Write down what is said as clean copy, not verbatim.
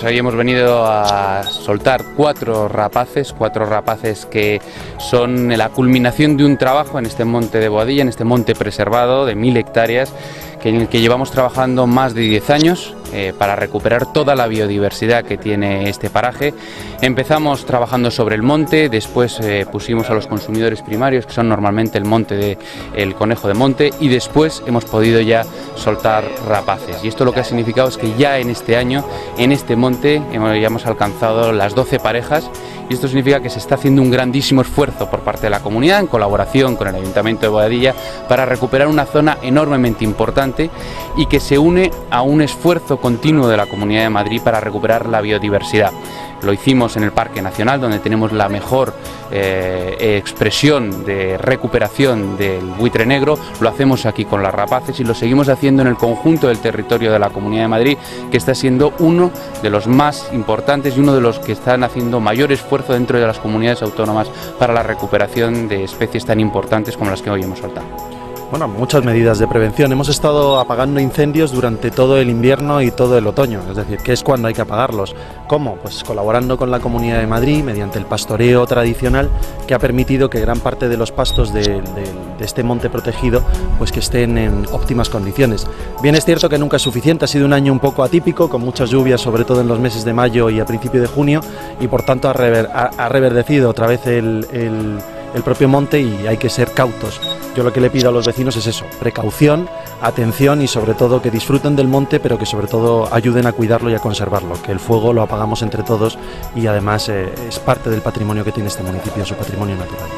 hoy hemos venido a soltar cuatro rapaces que son la culminación de un trabajo en este monte de Boadilla, en este monte preservado de 1000 hectáreas, en el que llevamos trabajando más de 10 años para recuperar toda la biodiversidad que tiene este paraje. Empezamos trabajando sobre el monte, después pusimos a los consumidores primarios, que son normalmente el monte el conejo de monte, y después hemos podido ya soltar rapaces. Y esto lo que ha significado es que ya en este año, en este monte, ya hemos alcanzado las 12 parejas, y esto significa que se está haciendo un grandísimo esfuerzo por parte de la comunidad, en colaboración con el Ayuntamiento de Boadilla, para recuperar una zona enormemente importante y que se une a un esfuerzo continuo de la Comunidad de Madrid para recuperar la biodiversidad. Lo hicimos en el Parque Nacional, donde tenemos la mejor expresión de recuperación del buitre negro. Lo hacemos aquí con las rapaces y lo seguimos haciendo en el conjunto del territorio de la Comunidad de Madrid, que está siendo uno de los más importantes y uno de los que están haciendo mayor esfuerzo dentro de las comunidades autónomas para la recuperación de especies tan importantes como las que hoy hemos soltado. Bueno, muchas medidas de prevención. Hemos estado apagando incendios durante todo el invierno y todo el otoño, es decir, que es cuando hay que apagarlos. ¿Cómo? Pues colaborando con la Comunidad de Madrid mediante el pastoreo tradicional, que ha permitido que gran parte de los pastos de este monte protegido pues que estén en óptimas condiciones. Bien, es cierto que nunca es suficiente, ha sido un año un poco atípico, con muchas lluvias, sobre todo en los meses de mayo y a principio de junio, y por tanto ha reverdecido otra vez el propio monte, y hay que ser cautos. Yo lo que le pido a los vecinos es eso: precaución, atención, y sobre todo que disfruten del monte, pero que sobre todo ayuden a cuidarlo y a conservarlo, que el fuego lo apagamos entre todos y además es parte del patrimonio que tiene este municipio, su patrimonio natural.